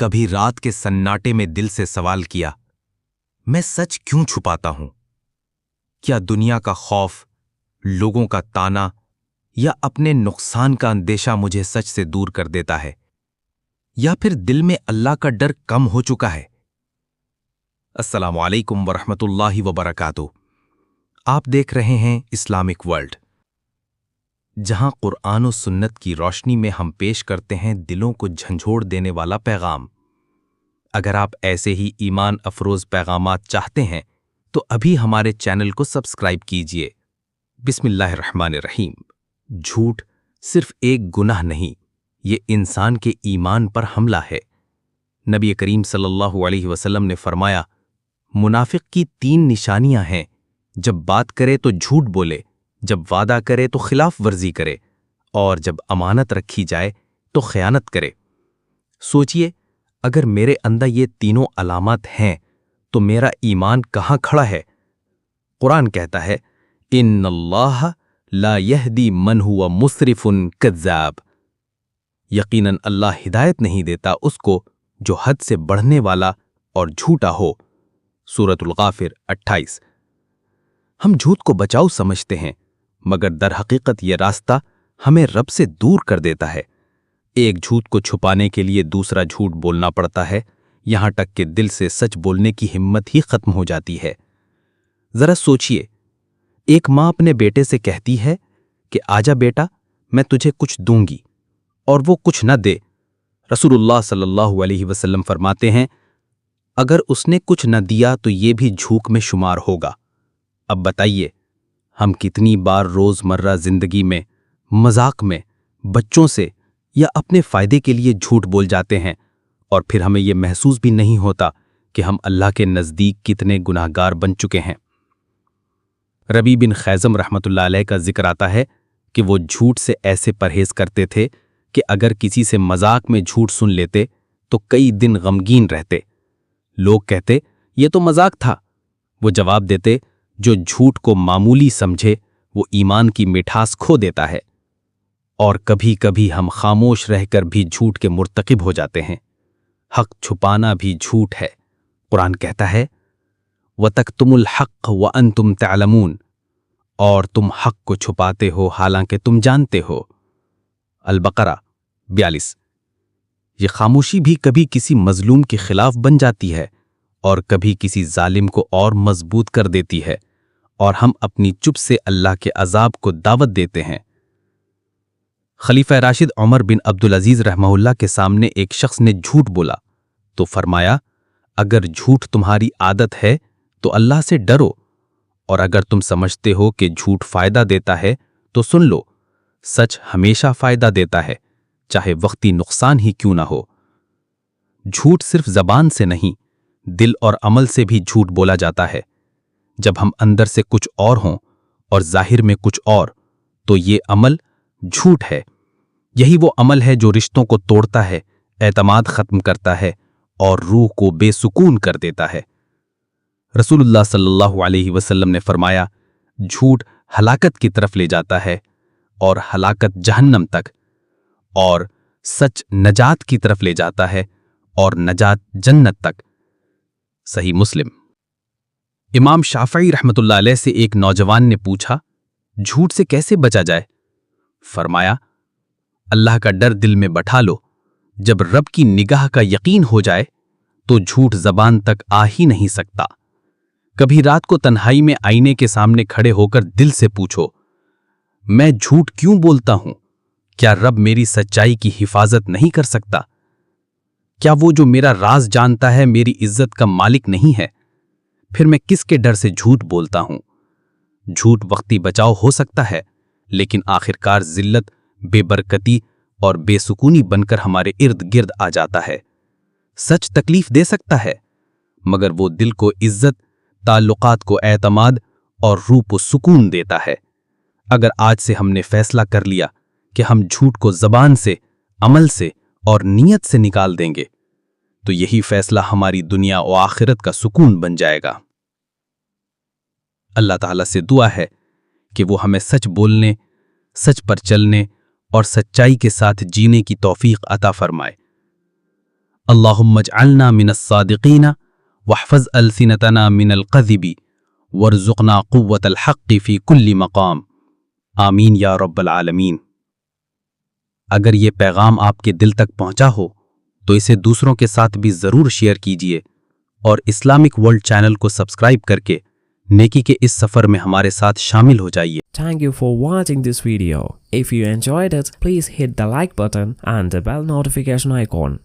کبھی رات کے سناٹے میں دل سے سوال کیا، میں سچ کیوں چھپاتا ہوں؟ کیا دنیا کا خوف، لوگوں کا تانا یا اپنے نقصان کا اندیشہ مجھے سچ سے دور کر دیتا ہے؟ یا پھر دل میں اللہ کا ڈر کم ہو چکا ہے؟ السلام علیکم ورحمۃ اللہ وبرکاتہ۔ آپ دیکھ رہے ہیں اسلامک ورلڈ، جہاں قرآن و سنت کی روشنی میں ہم پیش کرتے ہیں دلوں کو جھنجھوڑ دینے والا پیغام۔ اگر آپ ایسے ہی ایمان افروز پیغامات چاہتے ہیں تو ابھی ہمارے چینل کو سبسکرائب کیجیے۔ بسم اللہ الرحمن الرحیم۔ جھوٹ صرف ایک گناہ نہیں، یہ انسان کے ایمان پر حملہ ہے۔ نبی کریم صلی اللہ علیہ وسلم نے فرمایا، منافق کی 3 نشانیاں ہیں: جب بات کرے تو جھوٹ بولے، جب وعدہ کرے تو خلاف ورزی کرے، اور جب امانت رکھی جائے تو خیانت کرے۔ سوچئے، اگر میرے اندر یہ تینوں علامات ہیں تو میرا ایمان کہاں کھڑا ہے؟ قرآن کہتا ہے، ان اللہ لا یہدی من ہوا مسرف کذاب۔ یقیناً اللہ ہدایت نہیں دیتا اس کو جو حد سے بڑھنے والا اور جھوٹا ہو۔ سورۃ الغافر 28۔ ہم جھوٹ کو بچاؤ سمجھتے ہیں، مگر در حقیقت یہ راستہ ہمیں رب سے دور کر دیتا ہے۔ ایک جھوٹ کو چھپانے کے لیے دوسرا جھوٹ بولنا پڑتا ہے، یہاں تک کہ دل سے سچ بولنے کی ہمت ہی ختم ہو جاتی ہے۔ ذرا سوچئے، ایک ماں اپنے بیٹے سے کہتی ہے کہ آجا بیٹا، میں تجھے کچھ دوں گی، اور وہ کچھ نہ دے۔ رسول اللہ صلی اللہ علیہ وسلم فرماتے ہیں، اگر اس نے کچھ نہ دیا تو یہ بھی جھوٹ میں شمار ہوگا۔ اب بتائیے، ہم کتنی بار روزمرہ زندگی میں، مذاق میں، بچوں سے یا اپنے فائدے کے لیے جھوٹ بول جاتے ہیں، اور پھر ہمیں یہ محسوس بھی نہیں ہوتا کہ ہم اللہ کے نزدیک کتنے گناہگار بن چکے ہیں۔ ربیع بن خیثم رحمۃ اللہ علیہ کا ذکر آتا ہے کہ وہ جھوٹ سے ایسے پرہیز کرتے تھے کہ اگر کسی سے مذاق میں جھوٹ سن لیتے تو کئی دن غمگین رہتے۔ لوگ کہتے، یہ تو مذاق تھا۔ وہ جواب دیتے، جو جھوٹ کو معمولی سمجھے وہ ایمان کی مٹھاس کھو دیتا ہے۔ اور کبھی کبھی ہم خاموش رہ کر بھی جھوٹ کے مرتکب ہو جاتے ہیں۔ حق چھپانا بھی جھوٹ ہے۔ قرآن کہتا ہے، وَتَكْتُمُ الْحَقَّ وَأَنْتُمْ تَعْلَمُونَ، اور تم حق کو چھپاتے ہو حالانکہ تم جانتے ہو۔ البقرہ 42۔ یہ خاموشی بھی کبھی کسی مظلوم کے خلاف بن جاتی ہے، اور کبھی کسی ظالم کو اور مضبوط کر دیتی ہے، اور ہم اپنی چپ سے اللہ کے عذاب کو دعوت دیتے ہیں۔ خلیفہ راشد عمر بن عبدالعزیز رحمہ اللہ کے سامنے ایک شخص نے جھوٹ بولا تو فرمایا، اگر جھوٹ تمہاری عادت ہے تو اللہ سے ڈرو، اور اگر تم سمجھتے ہو کہ جھوٹ فائدہ دیتا ہے تو سن لو، سچ ہمیشہ فائدہ دیتا ہے، چاہے وقتی نقصان ہی کیوں نہ ہو۔ جھوٹ صرف زبان سے نہیں، دل اور عمل سے بھی جھوٹ بولا جاتا ہے۔ جب ہم اندر سے کچھ اور ہوں اور ظاہر میں کچھ اور، تو یہ عمل جھوٹ ہے۔ یہی وہ عمل ہے جو رشتوں کو توڑتا ہے، اعتماد ختم کرتا ہے، اور روح کو بے سکون کر دیتا ہے۔ رسول اللہ صلی اللہ علیہ وسلم نے فرمایا، جھوٹ ہلاکت کی طرف لے جاتا ہے، اور ہلاکت جہنم تک، اور سچ نجات کی طرف لے جاتا ہے، اور نجات جنت تک۔ صحیح مسلم۔ امام شافعی رحمۃ اللہ علیہ سے ایک نوجوان نے پوچھا، جھوٹ سے کیسے بچا جائے؟ فرمایا، اللہ کا ڈر دل میں بٹھا لو۔ جب رب کی نگاہ کا یقین ہو جائے تو جھوٹ زبان تک آ ہی نہیں سکتا۔ کبھی رات کو تنہائی میں آئینے کے سامنے کھڑے ہو کر دل سے پوچھو، میں جھوٹ کیوں بولتا ہوں؟ کیا رب میری سچائی کی حفاظت نہیں کر سکتا؟ کیا وہ جو میرا راز جانتا ہے میری عزت کا مالک نہیں ہے؟ پھر میں کس کے ڈر سے جھوٹ بولتا ہوں؟ جھوٹ وقتی بچاؤ ہو سکتا ہے، لیکن آخرکار ذلت، بے برکتی اور بے سکونی بن کر ہمارے ارد گرد آ جاتا ہے۔ سچ تکلیف دے سکتا ہے، مگر وہ دل کو عزت، تعلقات کو اعتماد اور روح کو سکون دیتا ہے۔ اگر آج سے ہم نے فیصلہ کر لیا کہ ہم جھوٹ کو زبان سے، عمل سے اور نیت سے نکال دیں گے، تو یہی فیصلہ ہماری دنیا و آخرت کا سکون بن جائے گا۔ اللہ تعالیٰ سے دعا ہے کہ وہ ہمیں سچ بولنے، سچ پر چلنے اور سچائی کے ساتھ جینے کی توفیق عطا فرمائے۔ اللہم اجعلنا من الصادقین واحفظ السنتنا من القذب وارزقنا قوت الحق فی کل مقام، آمین یا رب العالمین۔ اگر یہ پیغام آپ کے دل تک پہنچا ہو تو اسے دوسروں کے ساتھ بھی ضرور شیئر کیجیے، اور اسلامک ورلڈ چینل کو سبسکرائب کر کے نیکی کے اس سفر میں ہمارے ساتھ شامل ہو جائیے۔ Thank you for watching this video. If you enjoyed it, please hit the like button and the bell notification icon.